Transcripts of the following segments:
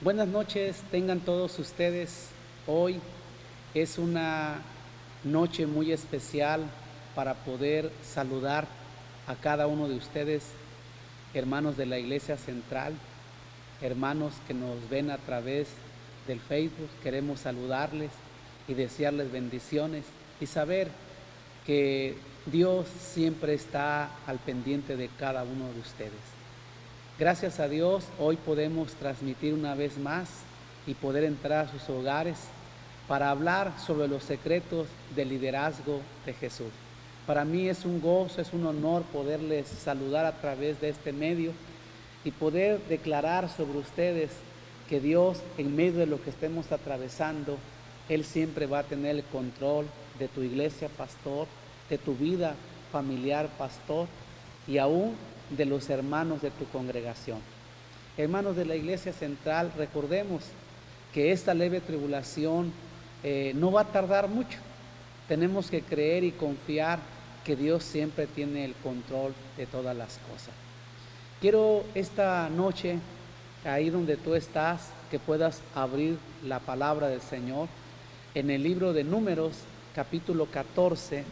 Buenas noches, tengan todos ustedes. Hoy es una noche muy especial para poder saludar a cada uno de ustedes, hermanos de la Iglesia Central, hermanos que nos ven a través del Facebook. Queremos saludarles y desearles bendiciones y saber que Dios siempre está al pendiente de cada uno de ustedes. Gracias a Dios, hoy podemos transmitir una vez más y poder entrar a sus hogares para hablar sobre los secretos del liderazgo de Jesús. Para mí es un gozo, es un honor poderles saludar a través de este medio y poder declarar sobre ustedes que Dios, en medio de lo que estemos atravesando, Él siempre va a tener el control de tu iglesia, pastor, de tu vida familiar, pastor, y aún de los hermanos de tu congregación. Hermanos de la Iglesia Central, recordemos que esta leve tribulación no va a tardar mucho. Tenemos que creer y confiar que Dios siempre tiene el control de todas las cosas. Quiero esta noche, ahí donde tú estás, que puedas abrir la palabra del Señor en el libro de Números, capítulo 14,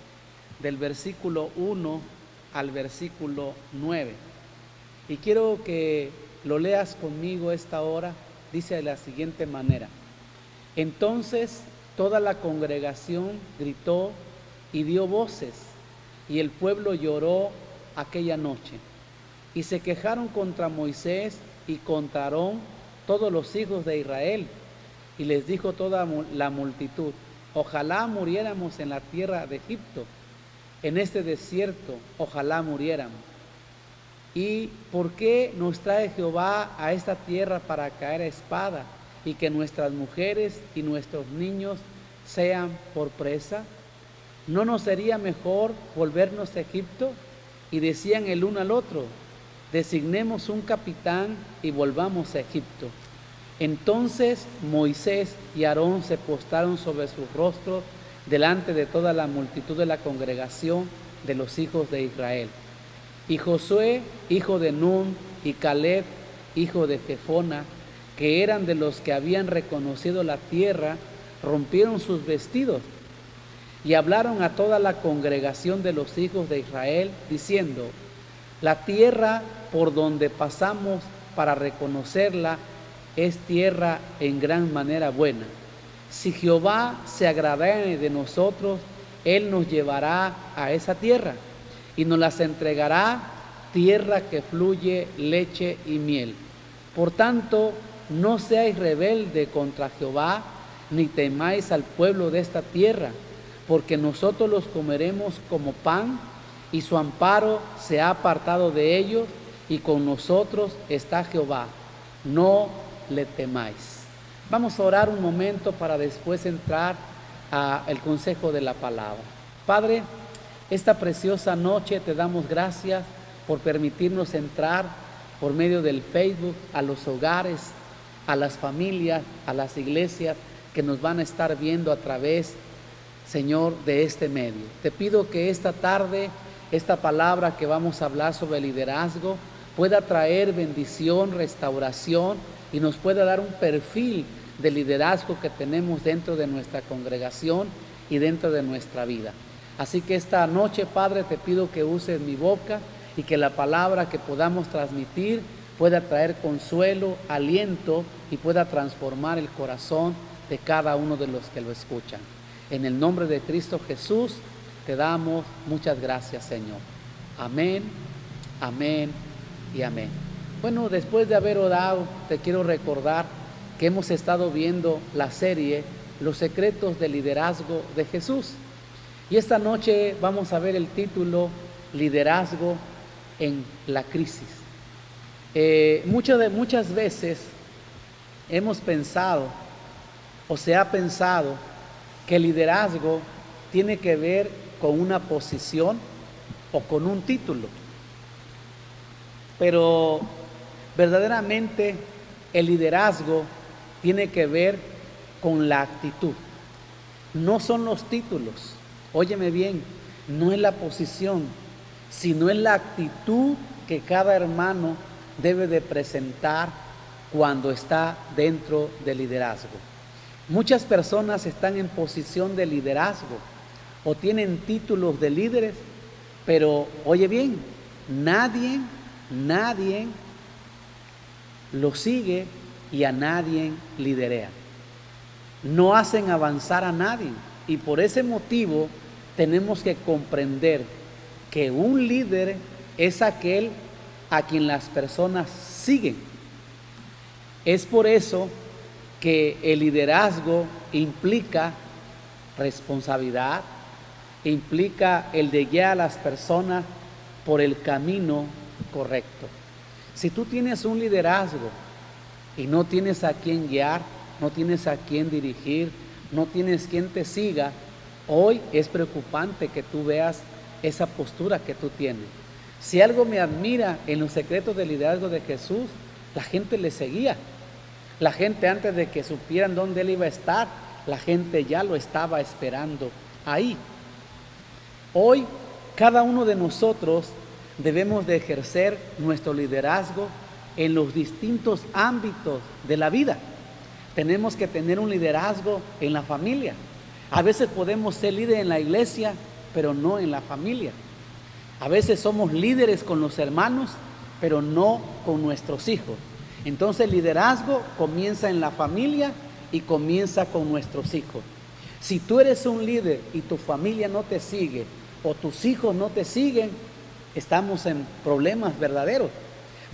del versículo 1 al versículo 9. Y quiero que lo leas conmigo esta hora. Dice de la siguiente manera: Entonces toda la congregación gritó y dio voces, y el pueblo lloró aquella noche. Y se quejaron contra Moisés y contra Aarón todos los hijos de Israel. Y les dijo toda la multitud: Ojalá muriéramos en la tierra de Egipto, en este desierto, ojalá muriéramos. ¿Y por qué nos trae Jehová a esta tierra para caer a espada y que nuestras mujeres y nuestros niños sean por presa? ¿No nos sería mejor volvernos a Egipto? Y decían el uno al otro: designemos un capitán y volvamos a Egipto. Entonces Moisés y Aarón se postraron sobre sus rostros delante de toda la multitud de la congregación de los hijos de Israel. Y Josué, hijo de Nun, y Caleb, hijo de Jefona, que eran de los que habían reconocido la tierra, rompieron sus vestidos y hablaron a toda la congregación de los hijos de Israel, diciendo: la tierra por donde pasamos para reconocerla es tierra en gran manera buena. Si Jehová se agradare de nosotros, Él nos llevará a esa tierra y nos las entregará, tierra que fluye leche y miel. Por tanto, no seáis rebelde contra Jehová, ni temáis al pueblo de esta tierra, porque nosotros los comeremos como pan, y su amparo se ha apartado de ellos, y con nosotros está Jehová. No le temáis. Vamos a orar un momento para después entrar al consejo de la palabra. Padre, esta preciosa noche te damos gracias por permitirnos entrar por medio del Facebook a los hogares, a las familias, a las iglesias que nos van a estar viendo a través, Señor, de este medio. Te pido que esta tarde, esta palabra que vamos a hablar sobre liderazgo pueda traer bendición, restauración, y nos pueda dar un perfil de liderazgo que tenemos dentro de nuestra congregación y dentro de nuestra vida. Así que esta noche, Padre, te pido que uses mi boca y que la palabra que podamos transmitir pueda traer consuelo, aliento y pueda transformar el corazón de cada uno de los que lo escuchan. En el nombre de Cristo Jesús te damos muchas gracias, Señor. Amén, amén y amén. Bueno, después de haber orado, te quiero recordar que hemos estado viendo la serie Los secretos del liderazgo de Jesús. Y esta noche vamos a ver el título Liderazgo en la crisis. Muchas veces hemos pensado o se ha pensado que el liderazgo tiene que ver con una posición o con un título. Pero verdaderamente el liderazgo tiene que ver con la actitud. No son los títulos, óyeme bien, no es la posición, sino es la actitud que cada hermano debe de presentar cuando está dentro del liderazgo. Muchas personas están en posición de liderazgo o tienen títulos de líderes, pero oye bien, nadie lo sigue y a nadie liderea. No hacen avanzar a nadie, y por ese motivo tenemos que comprender que un líder es aquel a quien las personas siguen. Es por eso que el liderazgo implica responsabilidad, implica el de guiar a las personas por el camino correcto. Si tú tienes un liderazgo y no tienes a quien guiar, no tienes a quien dirigir, no tienes quien te siga, hoy es preocupante que tú veas esa postura que tú tienes. Si algo me admira en los secretos del liderazgo de Jesús, la gente le seguía. La gente, antes de que supieran dónde él iba a estar, la gente ya lo estaba esperando ahí. Hoy, cada uno de nosotros debemos de ejercer nuestro liderazgo en los distintos ámbitos de la vida. Tenemos que tener un liderazgo en la familia. A veces podemos ser líderes en la iglesia, pero no en la familia. A veces somos líderes con los hermanos, pero no con nuestros hijos. Entonces el liderazgo comienza en la familia y comienza con nuestros hijos. Si tú eres un líder y tu familia no te sigue o tus hijos no te siguen, estamos en problemas verdaderos.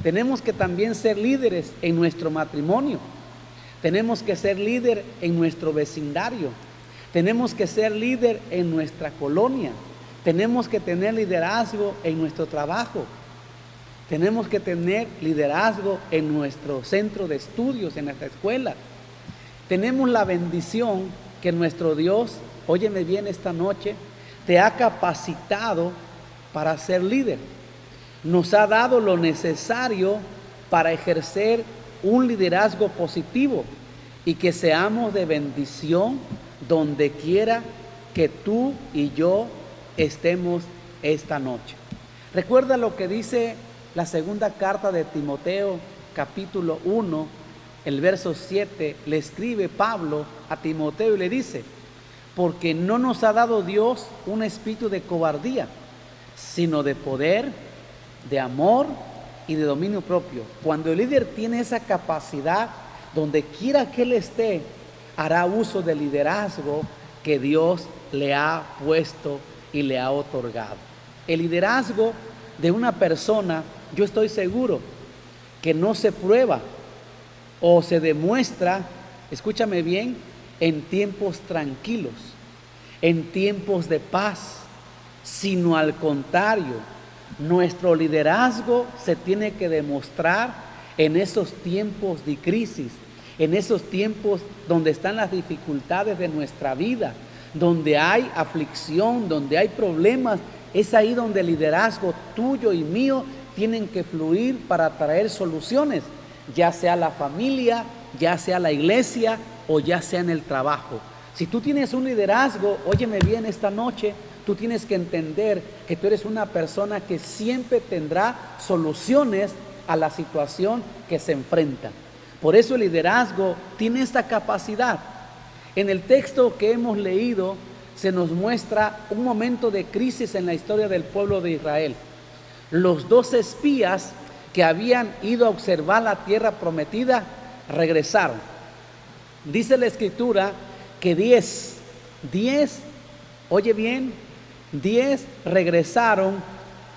Tenemos que también ser líderes en nuestro matrimonio. Tenemos que ser líder en nuestro vecindario. Tenemos que ser líder en nuestra colonia. Tenemos que tener liderazgo en nuestro trabajo. Tenemos que tener liderazgo en nuestro centro de estudios, en nuestra escuela. Tenemos la bendición que nuestro Dios, óyeme bien esta noche, te ha capacitado para ser líder. Nos ha dado lo necesario para ejercer un liderazgo positivo y que seamos de bendición donde quiera que tú y yo estemos esta noche. Recuerda lo que dice la segunda carta de Timoteo, capítulo 1, el verso 7, le escribe Pablo a Timoteo y le dice: porque no nos ha dado Dios un espíritu de cobardía, sino de poder, de amor y de dominio propio. Cuando el líder tiene esa capacidad, donde quiera que él esté, hará uso del liderazgo que Dios le ha puesto y le ha otorgado. El liderazgo de una persona, yo estoy seguro que no se prueba o se demuestra, escúchame bien, en tiempos tranquilos, en tiempos de paz, sino al contrario, nuestro liderazgo se tiene que demostrar en esos tiempos de crisis, en esos tiempos donde están las dificultades de nuestra vida, donde hay aflicción, donde hay problemas. Es ahí donde el liderazgo tuyo y mío tienen que fluir para traer soluciones, ya sea la familia, ya sea la iglesia o ya sea en el trabajo. Si tú tienes un liderazgo, óyeme bien esta noche, tú tienes que entender que tú eres una persona que siempre tendrá soluciones a la situación que se enfrenta. Por eso el liderazgo tiene esta capacidad. En el texto que hemos leído se nos muestra un momento de crisis en la historia del pueblo de Israel. Los 12 espías que habían ido a observar la tierra prometida regresaron. Dice la escritura que 10, oye bien, 10 regresaron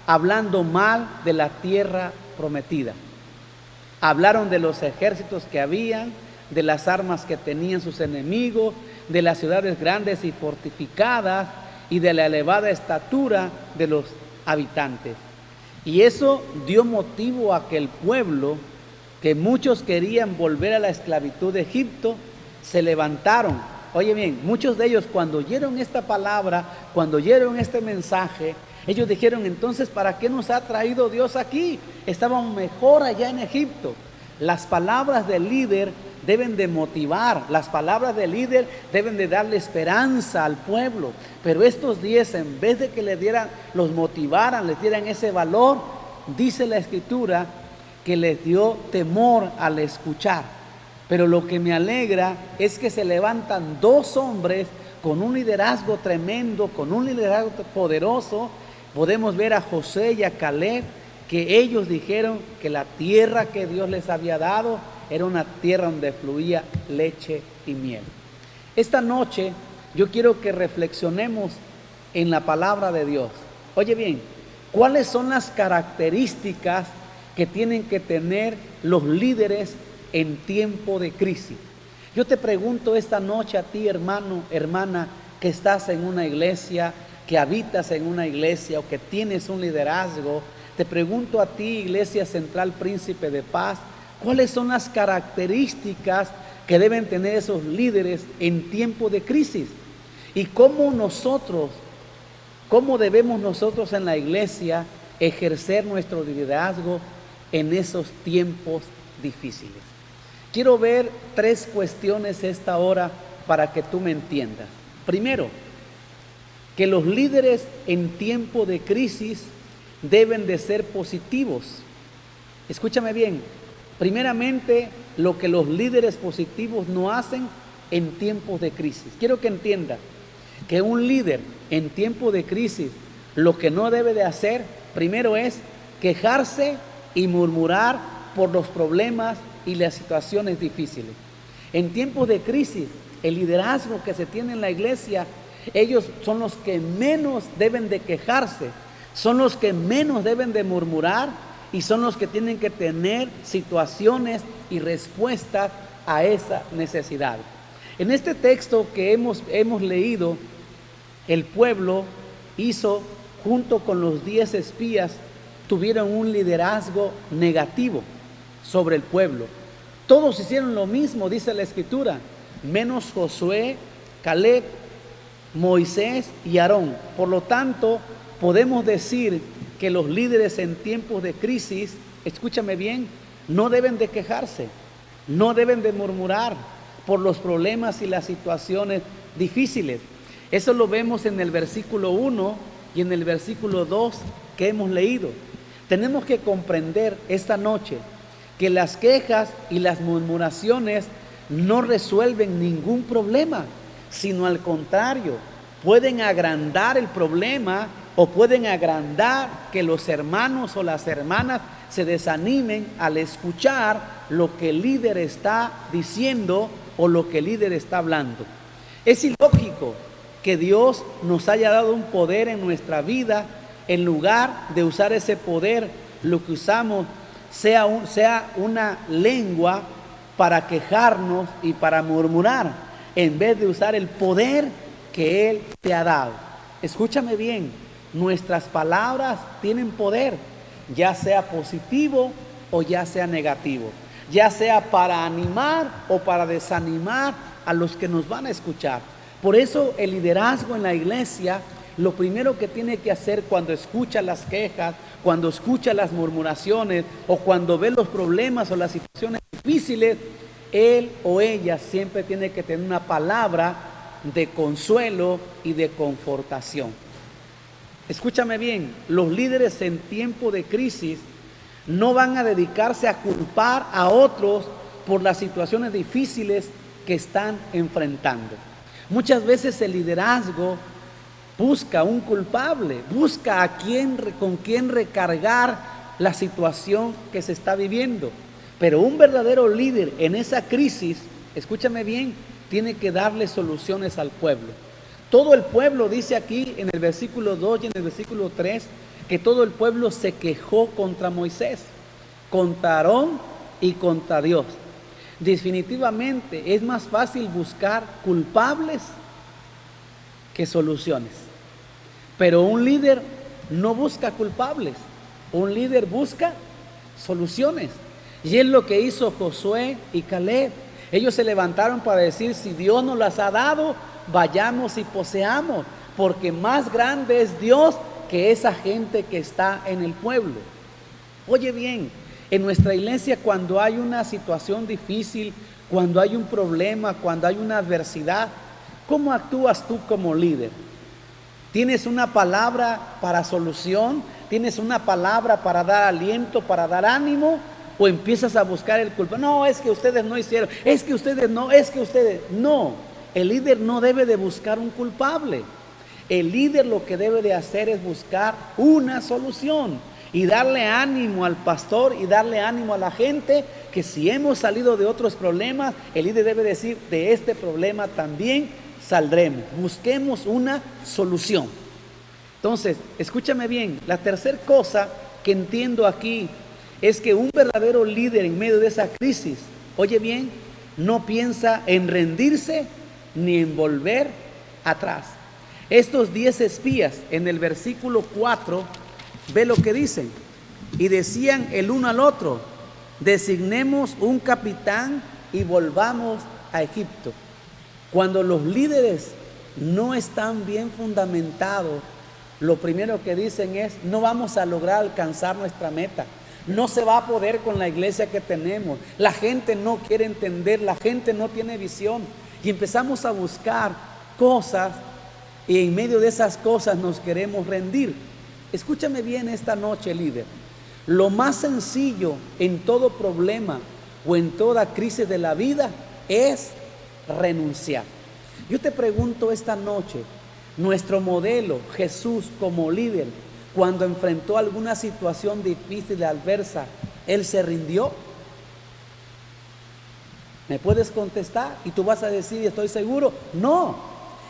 hablando mal de la tierra prometida. Hablaron de los ejércitos que habían, de las armas que tenían sus enemigos, de las ciudades grandes y fortificadas y de la elevada estatura de los habitantes. Y eso dio motivo a que el pueblo, que muchos querían volver a la esclavitud de Egipto, se levantaron. Oye bien, muchos de ellos cuando oyeron esta palabra, cuando oyeron este mensaje, ellos dijeron: entonces, ¿para qué nos ha traído Dios aquí? Estábamos mejor allá en Egipto. Las palabras del líder deben de motivar, las palabras del líder deben de darle esperanza al pueblo. Pero estos 10, en vez de que los motivaran, les dieran ese valor, dice la escritura que les dio temor al escuchar. Pero lo que me alegra es que se levantan dos hombres con un liderazgo tremendo, con un liderazgo poderoso. Podemos ver a Josué y a Caleb, que ellos dijeron que la tierra que Dios les había dado era una tierra donde fluía leche y miel. Esta noche yo quiero que reflexionemos en la palabra de Dios. Oye bien, ¿cuáles son las características que tienen que tener los líderes en tiempo de crisis? Yo te pregunto esta noche a ti, hermano, hermana, que estás en una iglesia, que habitas en una iglesia o que tienes un liderazgo. Te pregunto a ti, Iglesia Central Príncipe de Paz, ¿cuáles son las características que deben tener esos líderes en tiempo de crisis? Y cómo debemos nosotros en la iglesia ejercer nuestro liderazgo en esos tiempos difíciles. Quiero ver 3 cuestiones esta hora para que tú me entiendas. Primero, que los líderes en tiempo de crisis deben de ser positivos. Escúchame bien. Primeramente, lo que los líderes positivos no hacen en tiempos de crisis. Quiero que entienda que un líder en tiempo de crisis lo que no debe de hacer primero es quejarse y murmurar por los problemas y las situaciones difíciles. En tiempos de crisis, el liderazgo que se tiene en la iglesia, ellos son los que menos deben de quejarse, son los que menos deben de murmurar y son los que tienen que tener situaciones y respuestas a esa necesidad. En este texto que hemos leído, el pueblo hizo, junto con los 10 espías, tuvieron un liderazgo negativo sobre el pueblo. Todos hicieron lo mismo, dice la Escritura, menos Josué, Caleb, Moisés y Aarón. Por lo tanto, podemos decir que los líderes en tiempos de crisis, escúchame bien, no deben de quejarse, no deben de murmurar por los problemas y las situaciones difíciles. Eso lo vemos en el versículo 1 y en el versículo 2 que hemos leído. Tenemos que comprender esta noche que las quejas y las murmuraciones no resuelven ningún problema, sino al contrario, pueden agrandar el problema o pueden agrandar que los hermanos o las hermanas se desanimen al escuchar lo que el líder está diciendo o lo que el líder está hablando. Es ilógico que Dios nos haya dado un poder en nuestra vida, en lugar de usar ese poder, lo que usamos sea una lengua para quejarnos y para murmurar, en vez de usar el poder que Él te ha dado. Escúchame bien, nuestras palabras tienen poder, ya sea positivo o ya sea negativo, ya sea para animar o para desanimar a los que nos van a escuchar. Por eso el liderazgo en la iglesia, lo primero que tiene que hacer cuando escucha las quejas, cuando escucha las murmuraciones o cuando ve los problemas o las situaciones difíciles, él o ella siempre tiene que tener una palabra de consuelo y de confortación. Escúchame bien, los líderes en tiempo de crisis no van a dedicarse a culpar a otros por las situaciones difíciles que están enfrentando. Muchas veces el liderazgo busca un culpable, busca con quien recargar la situación que se está viviendo. Pero un verdadero líder en esa crisis, escúchame bien, tiene que darle soluciones al pueblo. Todo el pueblo, dice aquí en el versículo 2 y en el versículo 3, que todo el pueblo se quejó contra Moisés, contra Aarón y contra Dios. Definitivamente es más fácil buscar culpables que soluciones. Pero un líder no busca culpables, un líder busca soluciones. Y es lo que hizo Josué y Caleb. Ellos se levantaron para decir: si Dios nos las ha dado, vayamos y poseamos, porque más grande es Dios que esa gente que está en el pueblo. Oye bien, en nuestra iglesia, cuando hay una situación difícil, cuando hay un problema, cuando hay una adversidad, ¿cómo actúas tú como líder? ¿Tienes una palabra para solución? ¿Tienes una palabra para dar aliento, para dar ánimo? o empiezas a buscar el culpable. No, es que ustedes no hicieron, es que ustedes no, es que ustedes no. El líder no debe de buscar un culpable. El líder lo que debe de hacer es buscar una solución y darle ánimo al pastor y darle ánimo a la gente, que si hemos salido de otros problemas, el líder debe decir, de este problema también saldremos. Busquemos una solución. Entonces, escúchame bien, la tercera cosa que entiendo aquí es que un verdadero líder en medio de esa crisis, oye bien, no piensa en rendirse ni en volver atrás. Estos 10 espías en el versículo 4, ve lo que dicen. Y decían el uno al otro, designemos un capitán y volvamos a Egipto. Cuando los líderes no están bien fundamentados, lo primero que dicen es, no vamos a lograr alcanzar nuestra meta. No se va a poder con la iglesia que tenemos. La gente no quiere entender, la gente no tiene visión. Y empezamos a buscar cosas y en medio de esas cosas nos queremos rendir. Escúchame bien esta noche, líder. Lo más sencillo en todo problema o en toda crisis de la vida es renunciar. Yo te pregunto esta noche, nuestro modelo, Jesús como líder, cuando enfrentó alguna situación difícil y adversa, ¿Él se rindió? ¿Me puedes contestar? Y tú vas a decir, estoy seguro, no.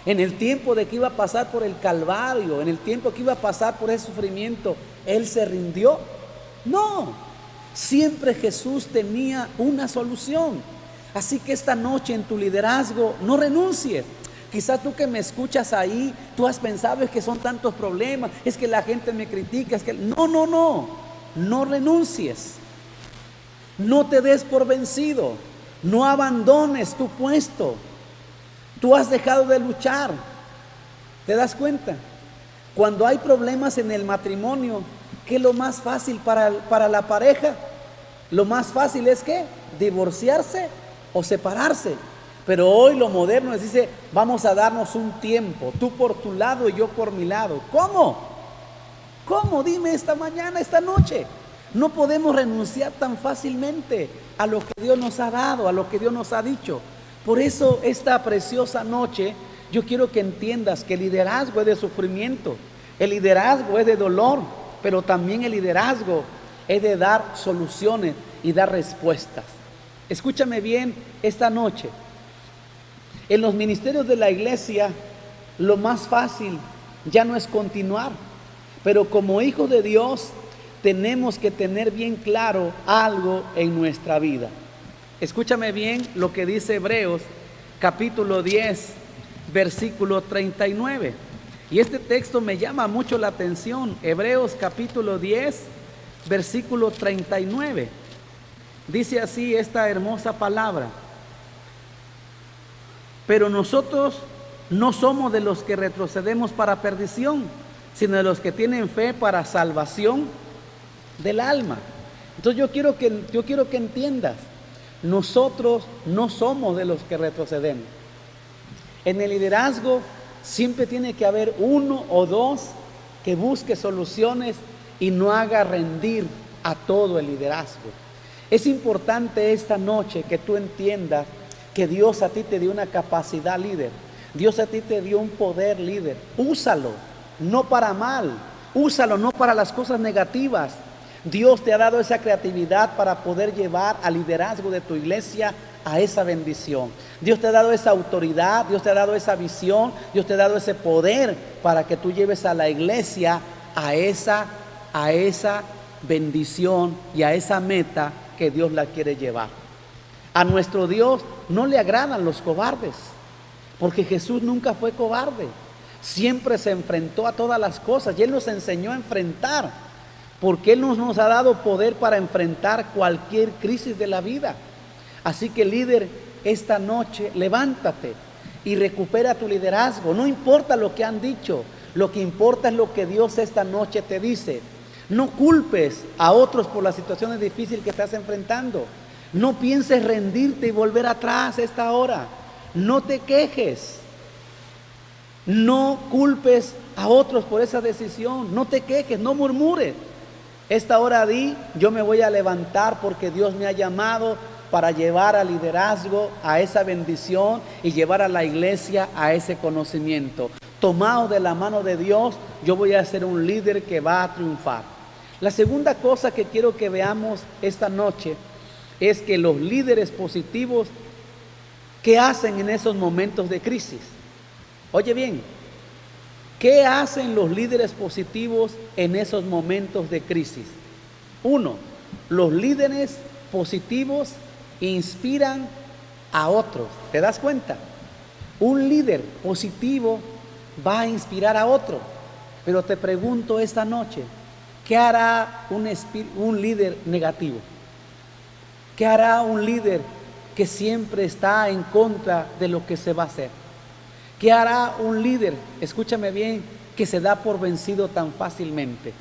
En el tiempo de que iba a pasar por el Calvario, en el tiempo que iba a pasar por ese sufrimiento, ¿Él se rindió? No. Siempre Jesús tenía una solución. Así que esta noche en tu liderazgo no renuncies. Quizás tú que me escuchas ahí, tú has pensado, es que son tantos problemas, es que la gente me critica, es que... No renuncies. No te des por vencido. No abandones tu puesto. Tú has dejado de luchar. ¿Te das cuenta? Cuando hay problemas en el matrimonio, ¿qué es lo más fácil para la pareja? Lo más fácil es ¿qué? Divorciarse o separarse. Pero hoy lo moderno es, dice, vamos a darnos un tiempo, tú por tu lado y yo por mi lado. ¿Cómo? ¿Cómo? Dime esta mañana, esta noche. No podemos renunciar tan fácilmente a lo que Dios nos ha dado, a lo que Dios nos ha dicho. Por eso esta preciosa noche yo quiero que entiendas que el liderazgo es de sufrimiento, el liderazgo es de dolor, pero también el liderazgo es de dar soluciones y dar respuestas. Escúchame bien esta noche. En los ministerios de la iglesia, lo más fácil ya no es continuar, pero como hijos de Dios tenemos que tener bien claro algo en nuestra vida. Escúchame bien lo que dice Hebreos capítulo 10, versículo 39. Y este texto me llama mucho la atención. Hebreos capítulo 10, versículo 39. Dice así esta hermosa palabra. Pero nosotros no somos de los que retrocedemos para perdición, sino de los que tienen fe para salvación del alma. Entonces yo quiero que entiendas, nosotros no somos de los que retrocedemos. En el liderazgo siempre tiene que haber uno o dos que busque soluciones y no haga rendir a todo el liderazgo. Es importante esta noche que tú entiendas que Dios a ti te dio una capacidad líder. Dios a ti te dio un poder líder. Úsalo, no para mal. Úsalo, no para las cosas negativas. Dios te ha dado esa creatividad para poder llevar al liderazgo de tu iglesia a esa bendición. Dios te ha dado esa autoridad, Dios te ha dado esa visión, Dios te ha dado ese poder para que tú lleves a la iglesia a esa bendición y a esa meta que Dios la quiere llevar. A nuestro Dios no le agradan los cobardes, porque Jesús nunca fue cobarde. Siempre se enfrentó a todas las cosas y Él nos enseñó a enfrentar, porque Él nos ha dado poder para enfrentar cualquier crisis de la vida. Así que líder, esta noche levántate y recupera tu liderazgo. No importa lo que han dicho, lo que importa es lo que Dios esta noche te dice. No culpes a otros por las situaciones difíciles que estás enfrentando. No pienses rendirte y volver atrás a esta hora. No te quejes. No culpes a otros por esa decisión. No te quejes, no murmures. Esta hora di, yo me voy a levantar porque Dios me ha llamado para llevar al liderazgo a esa bendición y llevar a la iglesia a ese conocimiento. Tomado de la mano de Dios, yo voy a ser un líder que va a triunfar. La segunda cosa que quiero que veamos esta noche es que los líderes positivos, ¿qué hacen en esos momentos de crisis? Oye bien, ¿qué hacen los líderes positivos en esos momentos de crisis? Uno, los líderes positivos inspiran a otros. ¿Te das cuenta? Un líder positivo va a inspirar a otro. Pero te pregunto esta noche, ¿qué hará un líder negativo? ¿Qué hará un líder que siempre está en contra de lo que se va a hacer? ¿Qué hará un líder, escúchame bien, que se da por vencido tan fácilmente?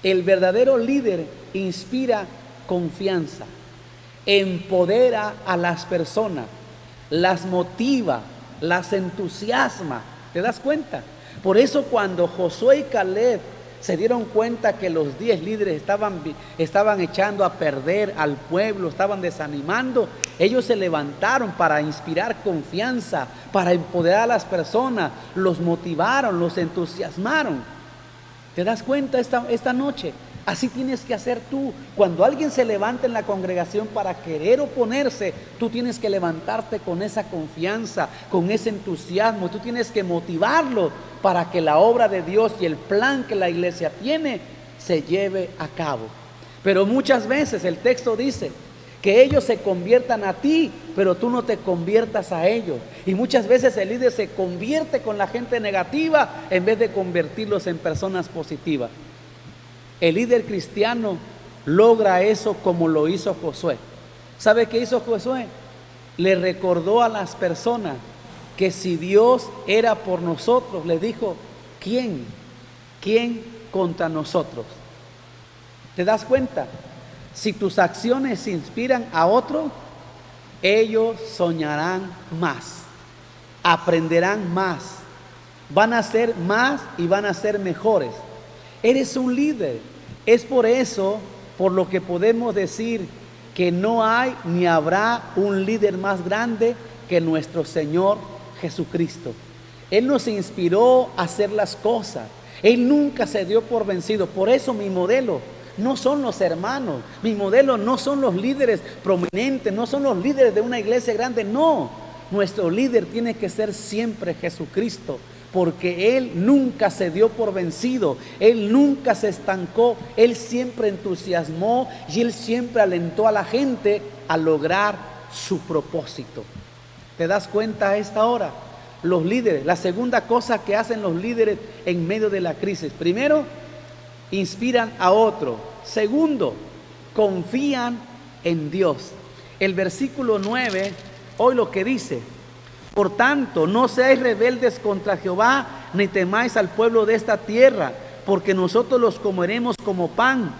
El verdadero líder inspira confianza, empodera a las personas, las motiva, las entusiasma. ¿Te das cuenta? Por eso cuando Josué y Caleb se dieron cuenta que los 10 líderes estaban echando a perder al pueblo, estaban desanimando, ellos se levantaron para inspirar confianza, para empoderar a las personas, los motivaron, los entusiasmaron. ¿Te das cuenta esta noche? Así tienes que hacer tú. Cuando alguien se levanta en la congregación para querer oponerse, tú tienes que levantarte con esa confianza, con ese entusiasmo. Tú tienes que motivarlo para que la obra de Dios y el plan que la iglesia tiene se lleve a cabo. Pero muchas veces el texto dice que ellos se conviertan a ti, pero tú no te conviertas a ellos. Y muchas veces el líder se convierte con la gente negativa en vez de convertirlos en personas positivas. El líder cristiano logra eso como lo hizo Josué. ¿Sabe qué hizo Josué? Le recordó a las personas que si Dios era por nosotros, le dijo, ¿quién contra nosotros? ¿Te das cuenta? Si tus acciones inspiran a otro, ellos soñarán más, aprenderán más, van a ser más y van a ser mejores. Eres un líder. Es por eso, por lo que podemos decir que no hay ni habrá un líder más grande que nuestro Señor Jesucristo. Él nos inspiró a hacer las cosas. Él nunca se dio por vencido. Por eso mi modelo no son los hermanos. Mi modelo no son los líderes prominentes, no son los líderes de una iglesia grande. No, nuestro líder tiene que ser siempre Jesucristo. Porque Él nunca se dio por vencido, Él nunca se estancó, Él siempre entusiasmó y Él siempre alentó a la gente a lograr su propósito. ¿Te das cuenta a esta hora? Los líderes, la segunda cosa que hacen los líderes en medio de la crisis. Primero, inspiran a otro. Segundo, confían en Dios. El versículo 9, hoy lo que dice: por tanto, no seáis rebeldes contra Jehová, ni temáis al pueblo de esta tierra, porque nosotros los comeremos como pan.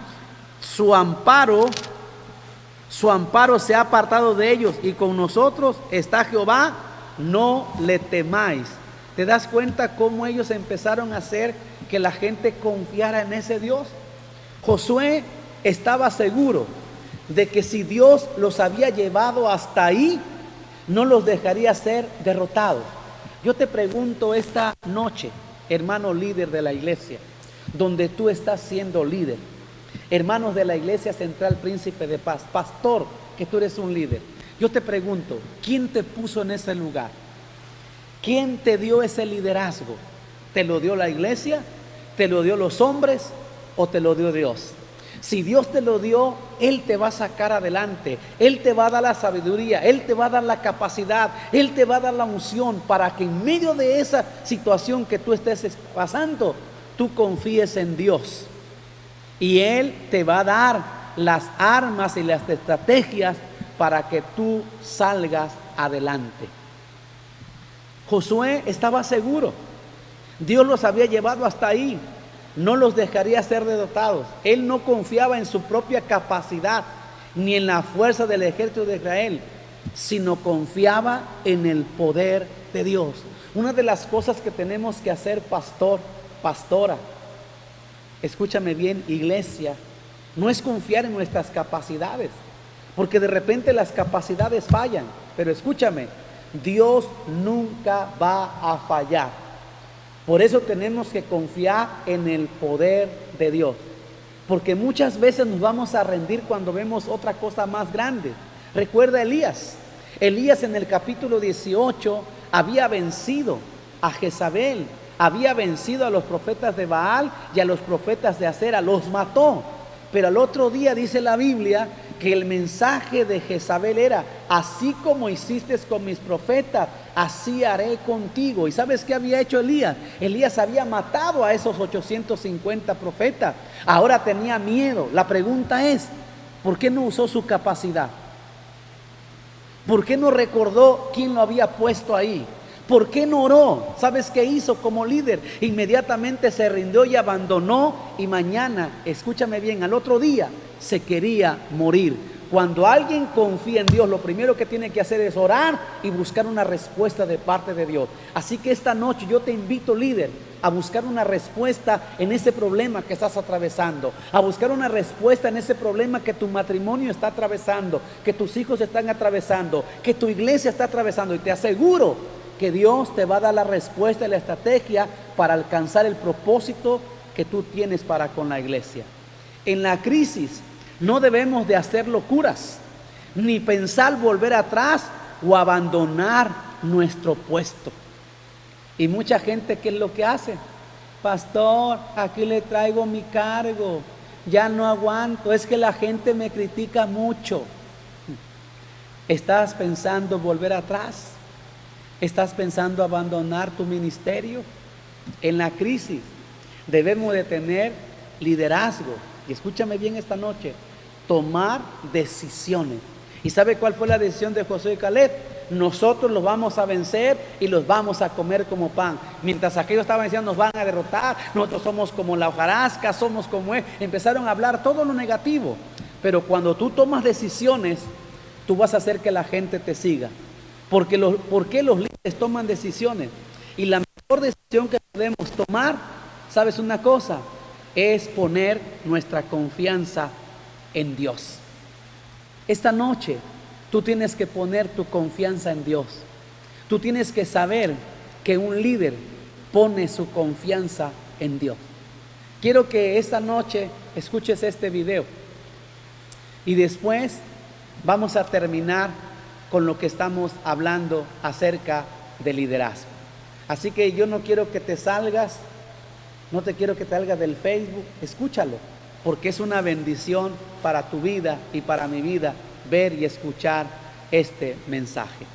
Su amparo se ha apartado de ellos, y con nosotros está Jehová, no le temáis. ¿Te das cuenta cómo ellos empezaron a hacer que la gente confiara en ese Dios? Josué estaba seguro de que si Dios los había llevado hasta ahí, no los dejaría ser derrotados. Yo te pregunto esta noche, hermano líder de la iglesia, donde tú estás siendo líder, hermanos de la iglesia Central Príncipe de Paz, pastor, que tú eres un líder. Yo te pregunto, ¿quién te puso en ese lugar? ¿Quién te dio ese liderazgo? ¿Te lo dio la iglesia? ¿Te lo dio los hombres? ¿O te lo dio Dios? Si Dios te lo dio, Él te va a sacar adelante. Él te va a dar la sabiduría, Él te va a dar la capacidad, Él te va a dar la unción para que en medio de esa situación que tú estés pasando, tú confíes en Dios. Y Él te va a dar las armas y las estrategias para que tú salgas adelante. Josué estaba seguro. Dios los había llevado hasta ahí. No los dejaría ser derrotados. Él no confiaba en su propia capacidad ni en la fuerza del ejército de Israel, sino confiaba en el poder de Dios. Una de las cosas que tenemos que hacer, pastor, pastora, escúchame bien, iglesia, no es confiar en nuestras capacidades, porque de repente las capacidades fallan, pero escúchame, Dios nunca va a fallar. Por eso tenemos que confiar en el poder de Dios, porque muchas veces nos vamos a rendir cuando vemos otra cosa más grande. Recuerda a Elías. Elías en el capítulo 18 había vencido a Jezabel, había vencido a los profetas de Baal y a los profetas de Acera, los mató. Pero al otro día dice la Biblia que el mensaje de Jezabel era: así como hiciste con mis profetas, así haré contigo. ¿Y sabes qué había hecho Elías? Elías había matado a esos 850 profetas. Ahora tenía miedo. La pregunta es, ¿por qué no usó su capacidad? ¿Por qué no recordó quién lo había puesto ahí? ¿Por qué no oró? ¿Sabes qué hizo como líder? Inmediatamente se rindió y abandonó, y mañana, escúchame bien, al otro día se quería morir. Cuando alguien confía en Dios, lo primero que tiene que hacer es orar y buscar una respuesta de parte de Dios. Así que esta noche yo te invito, líder, a buscar una respuesta en ese problema que estás atravesando, a buscar una respuesta en ese problema que tu matrimonio está atravesando, que tus hijos están atravesando, que tu iglesia está atravesando, y te aseguro que Dios te va a dar la respuesta y la estrategia para alcanzar el propósito que tú tienes para con la iglesia. En la crisis no debemos de hacer locuras, ni pensar volver atrás o abandonar nuestro puesto. Y mucha gente, ¿qué es lo que hace? Pastor, aquí le traigo mi cargo, ya no aguanto, es que la gente me critica mucho. ¿Estás pensando volver atrás? ¿Estás pensando abandonar tu ministerio? En la crisis debemos de tener liderazgo. Y escúchame bien esta noche, tomar decisiones. ¿Y sabe cuál fue la decisión de Josué y Caleb? Nosotros los vamos a vencer y los vamos a comer como pan. Mientras aquellos estaban diciendo, nos van a derrotar, nosotros somos como la hojarasca, somos como él. Empezaron a hablar todo lo negativo. Pero cuando tú tomas decisiones, tú vas a hacer que la gente te siga. ¿Por qué los líderes toman decisiones? Y la mejor decisión que podemos tomar, ¿sabes una cosa? Es poner nuestra confianza en Dios. Esta noche tú tienes que poner tu confianza en Dios. Tú tienes que saber que un líder pone su confianza en Dios. Quiero que esta noche escuches este video y después vamos a terminar con lo que estamos hablando acerca de liderazgo. Así que yo no quiero que te salgas, no te quiero que te salgas del Facebook, escúchalo, porque es una bendición para tu vida y para mi vida ver y escuchar este mensaje.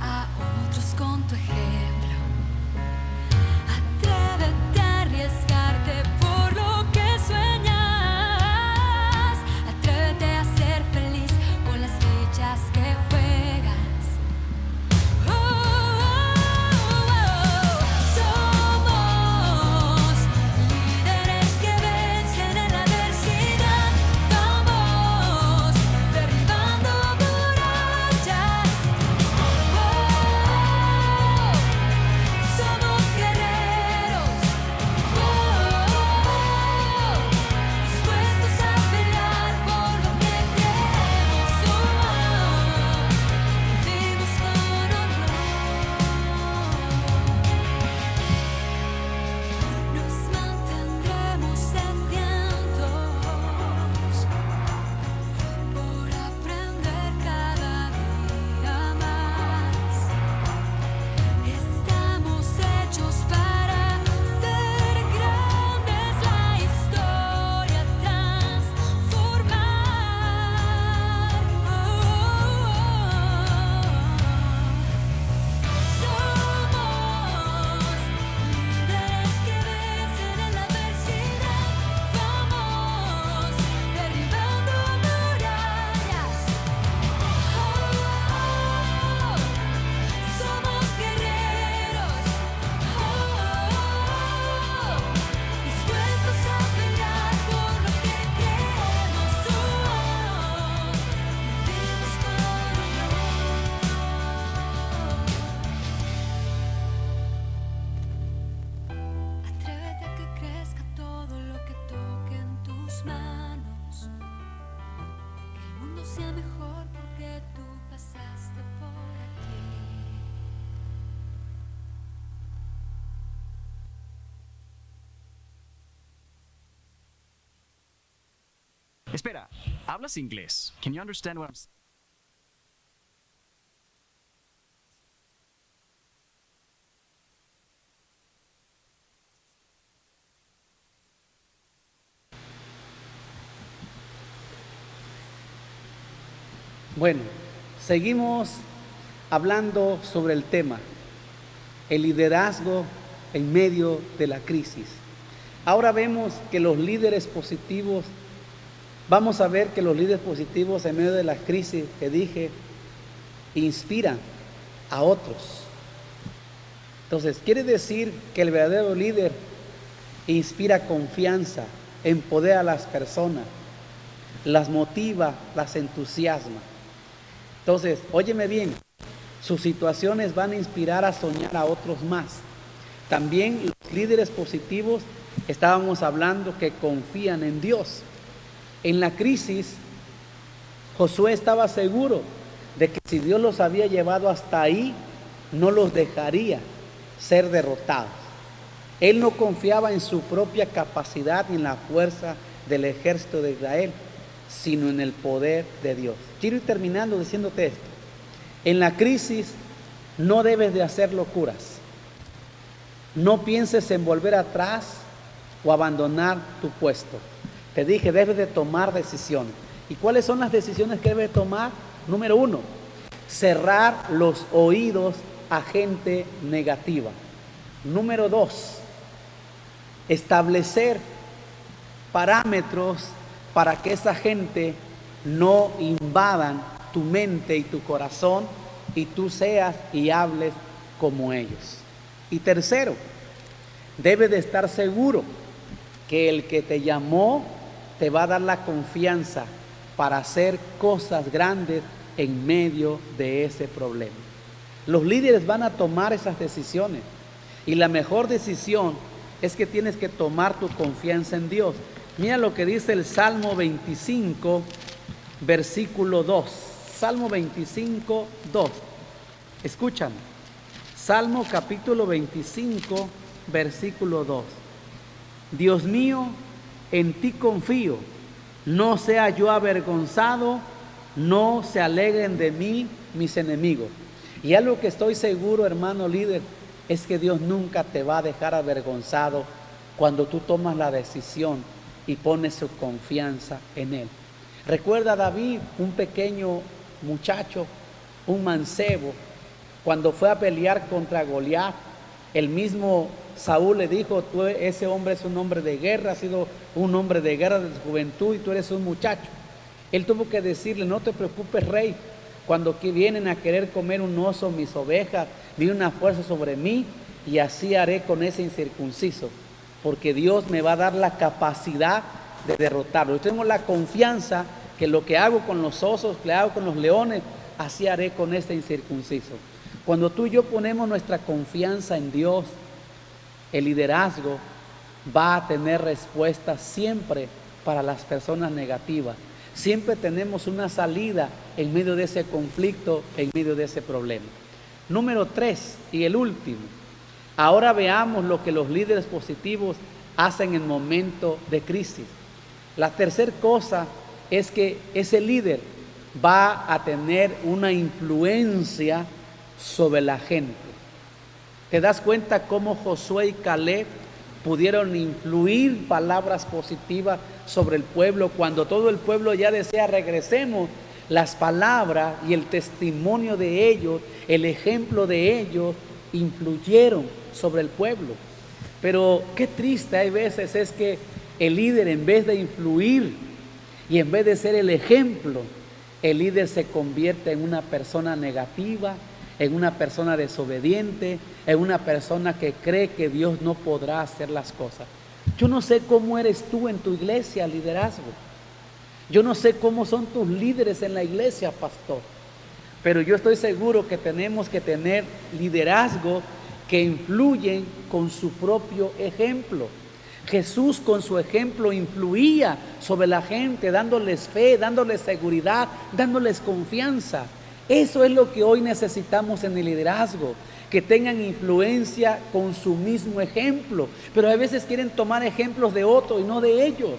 a otros con tu ejemplo. Atrévete a arriesgarte por lo que sueñas. Atrévete a ser feliz con las fechas que juegas. Oh, oh, oh, oh. Somos líderes que vencen en la adversidad. Vamos derribando murallas. Oh, somos guerreros. Oh, dispuestos a pelear por lo que creemos. Vivimos con honor. Nos mantendremos sedientos por aprender cada día más. Estamos hechos para ser grandes, la historia transformar. Somos líderes que vencen en la adversidad. Vamos derribando murallas. Somos guerreros. Dispuestos a pelear por lo que creemos. Vivimos con honor. Atrévete a que crezca todo lo que toque en tus manos. Que el mundo sea mejor porque tú pasaste por aquí. Espera, ¿hablas inglés? Can you understand what I'm saying? Bueno, seguimos hablando sobre el tema, el liderazgo en medio de la crisis. Ahora vemos que los líderes positivos, vamos a ver que los líderes positivos en medio de la crisis que dije, inspiran a otros. Entonces, quiere decir que el verdadero líder inspira confianza, empodera a las personas, las motiva, las entusiasma. Entonces, óyeme bien, sus situaciones van a inspirar a soñar a otros más. También los líderes positivos, estábamos hablando que confían en Dios. En la crisis, Josué estaba seguro de que si Dios los había llevado hasta ahí, no los dejaría ser derrotados. Él no confiaba en su propia capacidad ni en la fuerza del ejército de Israel, sino en el poder de Dios. Quiero ir terminando diciéndote esto. En la crisis no debes de hacer locuras. No pienses en volver atrás o abandonar tu puesto. Te dije, debes de tomar decisiones. ¿Y cuáles son las decisiones que debes tomar? Número 1, cerrar los oídos a gente negativa. Número 2, establecer parámetros para que esa gente no invadan tu mente y tu corazón y tú seas y hables como ellos. Y tercero, debes de estar seguro que el que te llamó te va a dar la confianza para hacer cosas grandes en medio de ese problema. Los líderes van a tomar esas decisiones y la mejor decisión es que tienes que tomar tu confianza en Dios. Mira lo que dice el Salmo 25, versículo 2. Salmo 25, 2. Escúchame. Salmo capítulo 25, versículo 2. Dios mío, en ti confío, no sea yo avergonzado, no se alegren de mí mis enemigos. Y algo que estoy seguro, hermano líder, es que Dios nunca te va a dejar avergonzado cuando tú tomas la decisión y pones su confianza en Él. Recuerda a David, un pequeño muchacho, un mancebo, Cuando fue a pelear contra Goliat, el mismo Saúl le dijo: ese hombre es un hombre de guerra, ha sido un hombre de guerra desde su juventud y tú eres un muchacho. Él tuvo que decirle: no te preocupes, rey, cuando vienen a querer comer un oso mis ovejas, viene una fuerza sobre mí y así haré con ese incircunciso, porque Dios me va a dar la capacidad de derrotarlo. Yo tengo la confianza que lo que hago con los osos, que hago con los leones, así haré con este incircunciso. Cuando tú y yo ponemos nuestra confianza en Dios, el liderazgo va a tener respuesta siempre para las personas negativas. Siempre tenemos una salida en medio de ese conflicto, en medio de ese problema. Número 3 y el último. Ahora veamos lo que los líderes positivos hacen en momento de crisis. La tercera cosa es que ese líder va a tener una influencia sobre la gente. ¿Te das cuenta cómo Josué y Caleb pudieron influir palabras positivas sobre el pueblo? Cuando todo el pueblo ya decía: regresemos, las palabras y el testimonio de ellos, el ejemplo de ellos, influyeron sobre el pueblo. Pero qué triste hay veces es que el líder, en vez de influir y en vez de ser el ejemplo, el líder se convierte en una persona negativa, en una persona desobediente, en una persona que cree que Dios no podrá hacer las cosas. Yo no sé cómo eres tú en tu iglesia, liderazgo. Yo no sé cómo son tus líderes en la iglesia, pastor. Pero yo estoy seguro que tenemos que tener liderazgo que influyen con su propio ejemplo. Jesús con su ejemplo influía sobre la gente, dándoles fe, dándoles seguridad, dándoles confianza. Eso es lo que hoy necesitamos en el liderazgo, que tengan influencia con su mismo ejemplo. Pero a veces quieren tomar ejemplos de otros y no de ellos.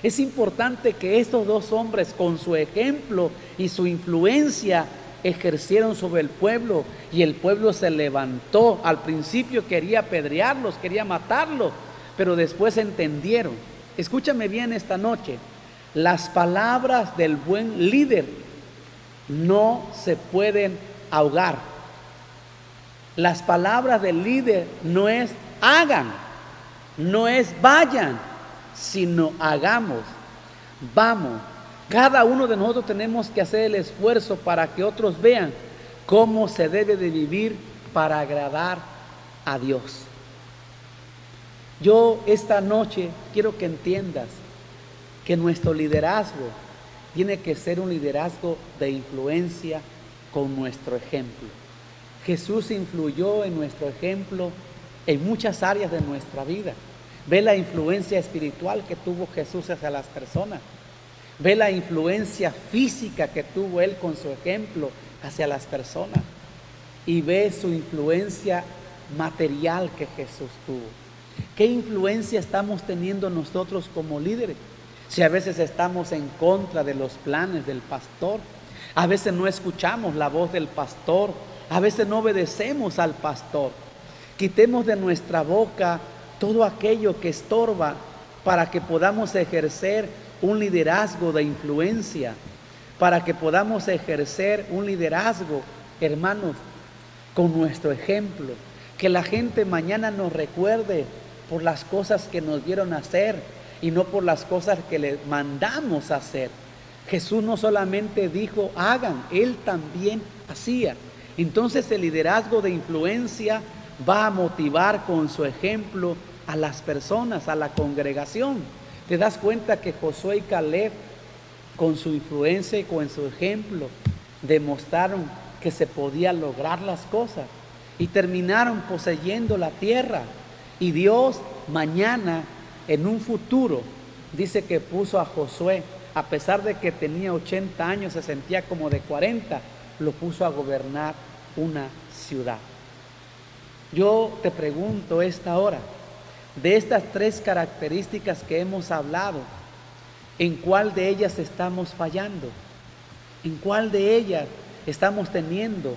Es importante que estos dos hombres, con su ejemplo y su influencia, ejercieron sobre el pueblo, y el pueblo se levantó. Al principio quería apedrearlos, quería matarlos, pero después entendieron. Escúchame bien esta noche: las palabras del buen líder no se pueden ahogar. Las palabras del líder no es hagan, no es vayan, sino hagamos, vamos. Cada uno de nosotros tenemos que hacer el esfuerzo para que otros vean cómo se debe de vivir para agradar a Dios. Yo esta noche quiero que entiendas que nuestro liderazgo tiene que ser un liderazgo de influencia con nuestro ejemplo. Jesús influyó en nuestro ejemplo en muchas áreas de nuestra vida. Ve la influencia espiritual que tuvo Jesús hacia las personas. Ve la influencia física que tuvo Él con su ejemplo hacia las personas. Y ve su influencia material que Jesús tuvo. ¿Qué influencia estamos teniendo nosotros como líderes? Si a veces estamos en contra de los planes del pastor, a veces no escuchamos la voz del pastor, a veces no obedecemos al pastor. Quitemos de nuestra boca todo aquello que estorba para que podamos ejercer un liderazgo de influencia, para que podamos ejercer un liderazgo, hermanos, con nuestro ejemplo. Que la gente mañana nos recuerde por las cosas que nos vieron hacer y no por las cosas que le mandamos hacer. Jesús no solamente dijo hagan, Él también hacía. Entonces el liderazgo de influencia va a motivar con su ejemplo a las personas, a la congregación. Te das cuenta que Josué y Caleb, con su influencia y con su ejemplo, demostraron que se podían lograr las cosas y terminaron poseyendo la tierra. Y Dios mañana, en un futuro, dice que puso a Josué, a pesar de que tenía 80 años, se sentía como de 40, lo puso a gobernar una ciudad. Yo te pregunto esta hora, de estas 3 características que hemos hablado, ¿en cuál de ellas estamos fallando? ¿En cuál de ellas estamos teniendo?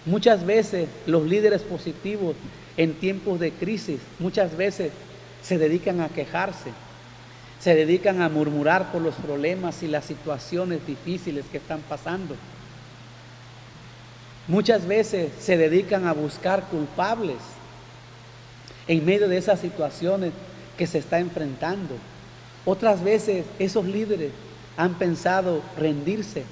Muchas veces los líderes positivos en tiempos de crisis, muchas veces se dedican a quejarse, se dedican a murmurar por los problemas y las situaciones difíciles que están pasando. Muchas veces se dedican a buscar culpables en medio de esas situaciones que se está enfrentando. Otras veces esos líderes han pensado rendirse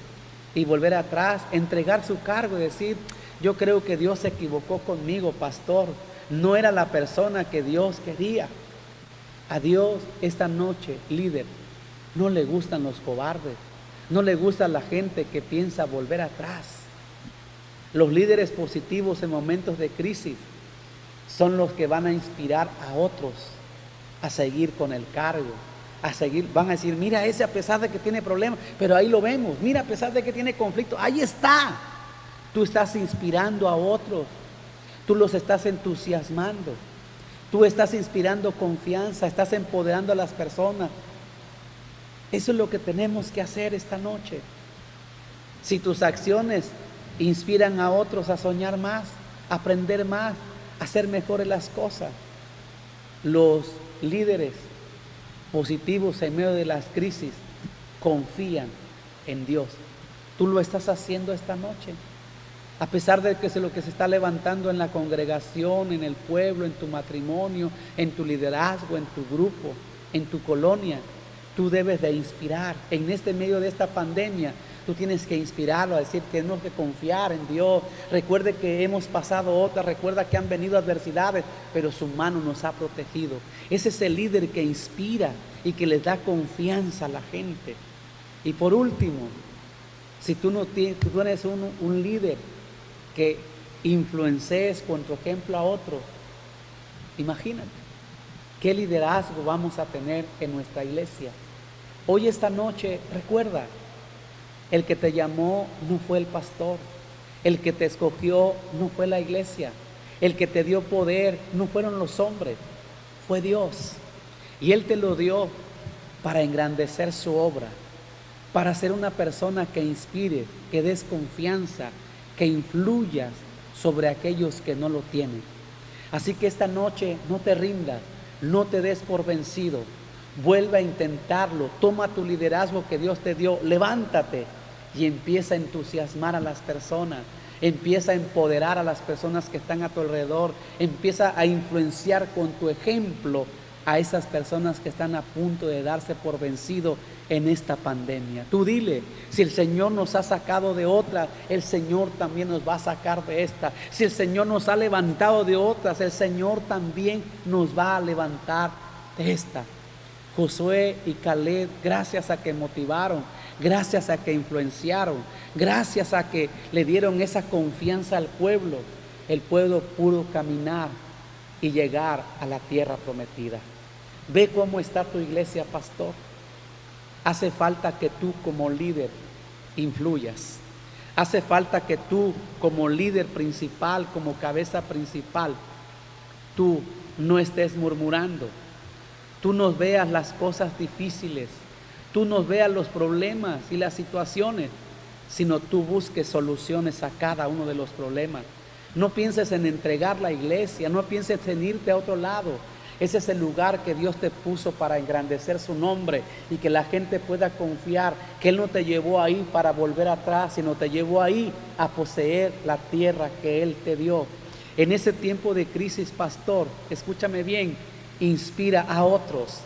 y volver atrás, entregar su cargo y decir: yo creo que Dios se equivocó conmigo, pastor. No era la persona que Dios quería. A Dios esta noche, líder, no le gustan los cobardes. No le gusta la gente que piensa volver atrás. Los líderes positivos en momentos de crisis son los que van a inspirar a otros a seguir con el cargo, a seguir. Van a decir: mira, ese, a pesar de que tiene problemas, pero ahí lo vemos. Mira, a pesar de que tiene conflicto, ahí está. Tú estás inspirando a otros, tú los estás entusiasmando, tú estás inspirando confianza, estás empoderando a las personas. Eso es lo que tenemos que hacer esta noche. Si tus acciones inspiran a otros a soñar más, a aprender más, a hacer mejores las cosas, los líderes positivos en medio de las crisis confían en Dios. Tú lo estás haciendo esta noche. A pesar de que es lo que se está levantando en la congregación, en el pueblo, en tu matrimonio, en tu liderazgo, en tu grupo, en tu colonia, tú debes de inspirar. En este medio de esta pandemia, tú tienes que inspirarlo a decir que tenemos que confiar en Dios. Recuerde que hemos pasado otras, recuerda que han venido adversidades, pero su mano nos ha protegido. Ese es el líder que inspira y que les da confianza a la gente. Y por último, si tú eres un líder que influencies con tu ejemplo a otros, imagínate qué liderazgo vamos a tener en nuestra iglesia. Hoy, esta noche, recuerda, el que te llamó no fue el pastor, el que te escogió no fue la iglesia, el que te dio poder no fueron los hombres, fue Dios. Y Él te lo dio para engrandecer su obra, para ser una persona que inspire, que des confianza, que influyas sobre aquellos que no lo tienen. Así que esta noche no te rindas, no te des por vencido, vuelve a intentarlo, toma tu liderazgo que Dios te dio, levántate y empieza a entusiasmar a las personas, empieza a empoderar a las personas que están a tu alrededor, empieza a influenciar con tu ejemplo a esas personas que están a punto de darse por vencido en esta pandemia. Tú dile: si el Señor nos ha sacado de otra, el Señor también nos va a sacar de esta. Si el Señor nos ha levantado de otras, el Señor también nos va a levantar de esta. Josué y Caleb, gracias a que motivaron, gracias a que influenciaron, gracias a que le dieron esa confianza al pueblo, el pueblo pudo caminar y llegar a la tierra prometida. Ve cómo está tu iglesia, pastor. Hace falta que tú como líder influyas. Hace falta que tú como líder principal, como cabeza principal, tú no estés murmurando. Tú no veas las cosas difíciles, tú no veas los problemas y las situaciones, sino tú busques soluciones a cada uno de los problemas. No pienses en entregar la iglesia, no pienses en irte a otro lado. Ese es el lugar que Dios te puso para engrandecer su nombre y que la gente pueda confiar que Él no te llevó ahí para volver atrás, sino te llevó ahí a poseer la tierra que Él te dio. En ese tiempo de crisis, pastor, escúchame bien, inspira a otros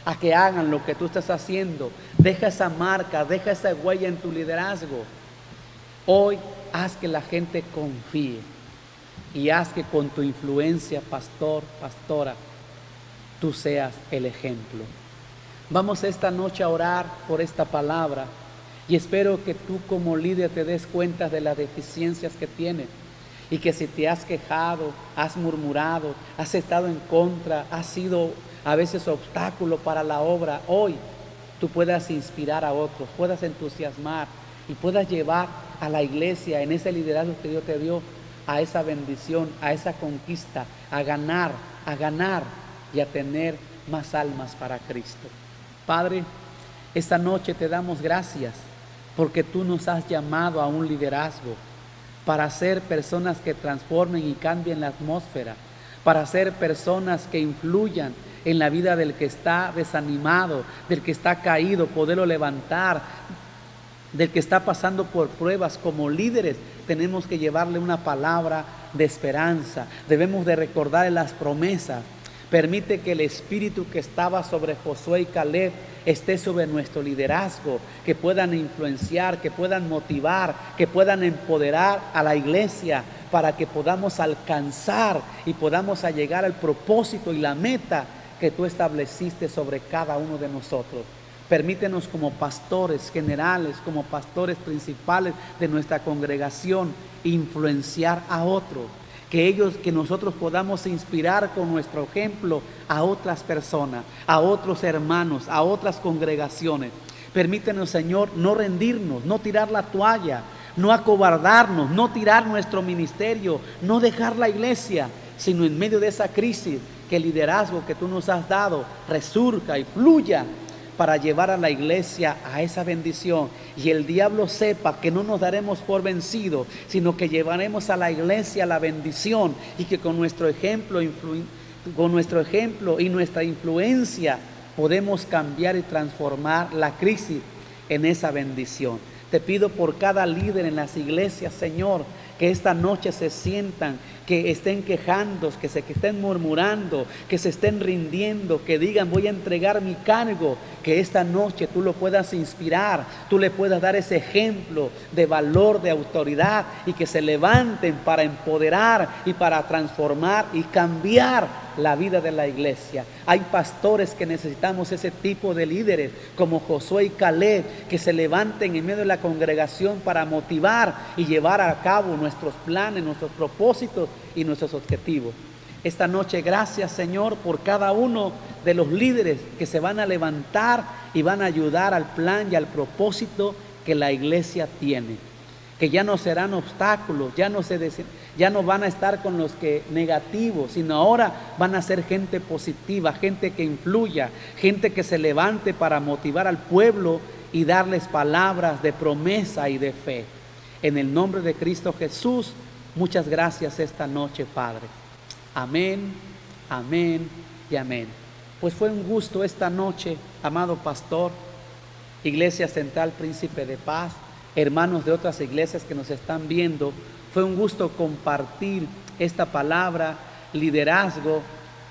a que hagan lo que tú estás haciendo. Deja esa marca, deja esa huella en tu liderazgo. Hoy haz que la gente confíe y haz que con tu influencia, pastor, pastora, tú seas el ejemplo. Vamos esta noche a orar por esta palabra y espero que tú como líder te des cuenta de las deficiencias que tienes y que si te has quejado, has murmurado, has estado en contra, has sido a veces obstáculo para la obra, hoy tú puedas inspirar a otros, puedas entusiasmar y puedas llevar a la iglesia en ese liderazgo que Dios te dio a esa bendición, a esa conquista, a ganar y a tener más almas para Cristo. Padre, esta noche te damos gracias porque tú nos has llamado a un liderazgo para ser personas que transformen y cambien la atmósfera, para ser personas que influyan en la vida del que está desanimado, del que está caído, poderlo levantar, del que está pasando por pruebas. Como líderes tenemos que llevarle una palabra de esperanza. Debemos de recordarle las promesas. Permite que el espíritu que estaba sobre Josué y Caleb esté sobre nuestro liderazgo, que puedan influenciar, que puedan motivar, que puedan empoderar a la iglesia para que podamos alcanzar y podamos llegar al propósito y la meta que tú estableciste sobre cada uno de nosotros. Permítenos como pastores generales, como pastores principales de nuestra congregación, influenciar a otros. Que nosotros podamos inspirar con nuestro ejemplo a otras personas, a otros hermanos, a otras congregaciones. Permítenos, Señor, no rendirnos, no tirar la toalla, no acobardarnos, no tirar nuestro ministerio, no dejar la iglesia, sino en medio de esa crisis, que el liderazgo que tú nos has dado resurja y fluya para llevar a la iglesia a esa bendición, y el diablo sepa que no nos daremos por vencidos, sino que llevaremos a la iglesia la bendición, y que con nuestro ejemplo y nuestra influencia podemos cambiar y transformar la crisis en esa bendición. Te pido por cada líder en las iglesias, Señor, que esta noche se sientan, que estén quejándose, que estén murmurando, que se estén rindiendo, que digan voy a entregar mi cargo, que esta noche tú lo puedas inspirar, tú le puedas dar ese ejemplo de valor, de autoridad, y que se levanten para empoderar y para transformar y cambiar la vida de la iglesia. Hay pastores que necesitamos ese tipo de líderes como Josué y Caleb, que se levanten en medio de la congregación para motivar y llevar a cabo nuestros planes, nuestros propósitos y nuestros objetivos. Esta noche, gracias, Señor, por cada uno de los líderes que se van a levantar y van a ayudar al plan y al propósito que la iglesia tiene. Que ya no serán obstáculos, ya no van a estar con los que negativos, sino ahora van a ser gente positiva, gente que influya, gente que se levante para motivar al pueblo y darles palabras de promesa y de fe. En el nombre de Cristo Jesús, muchas gracias esta noche, Padre. Amén, amén y amén. Pues fue un gusto esta noche, amado pastor, Iglesia Central Príncipe de Paz, hermanos de otras iglesias que nos están viendo. Fue un gusto compartir esta palabra, liderazgo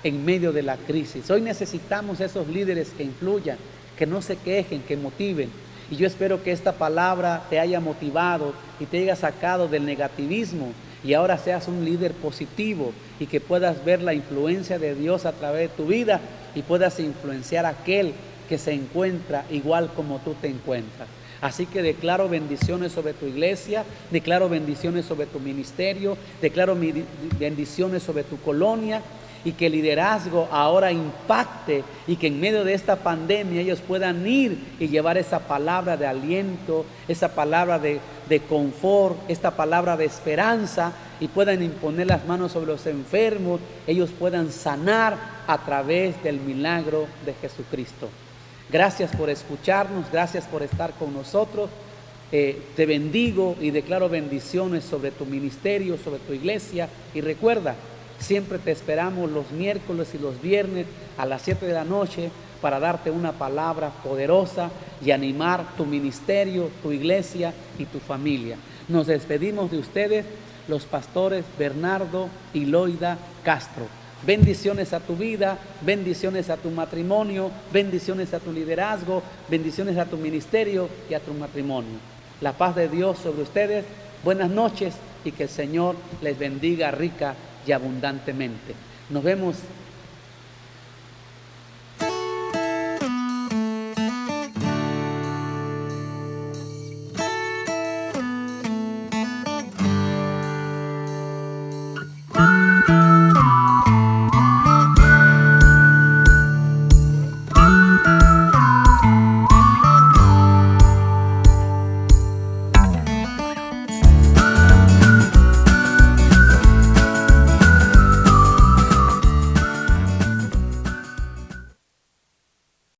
en medio de la crisis. Hoy necesitamos esos líderes que influyan, que no se quejen, que motiven. Y yo espero que esta palabra te haya motivado y te haya sacado del negativismo, y ahora seas un líder positivo y que puedas ver la influencia de Dios a través de tu vida y puedas influenciar a aquel que se encuentra igual como tú te encuentras. Así que declaro bendiciones sobre tu iglesia, declaro bendiciones sobre tu ministerio, declaro bendiciones sobre tu colonia, y que el liderazgo ahora impacte, y que en medio de esta pandemia ellos puedan ir y llevar esa palabra de aliento, esa palabra de confort, esta palabra de esperanza, y puedan imponer las manos sobre los enfermos, ellos puedan sanar a través del milagro de Jesucristo. Gracias por escucharnos, gracias por estar con nosotros. Te bendigo y declaro bendiciones sobre tu ministerio, sobre tu iglesia, y recuerda, siempre te esperamos los miércoles y los viernes a las 7 de la noche para darte una palabra poderosa y animar tu ministerio, tu iglesia y tu familia. Nos despedimos de ustedes, los pastores Bernardo y Loida Castro. Bendiciones a tu vida, bendiciones a tu matrimonio, bendiciones a tu liderazgo, bendiciones a tu ministerio y a tu matrimonio. La paz de Dios sobre ustedes. Buenas noches y que el Señor les bendiga rica y abundantemente. Nos vemos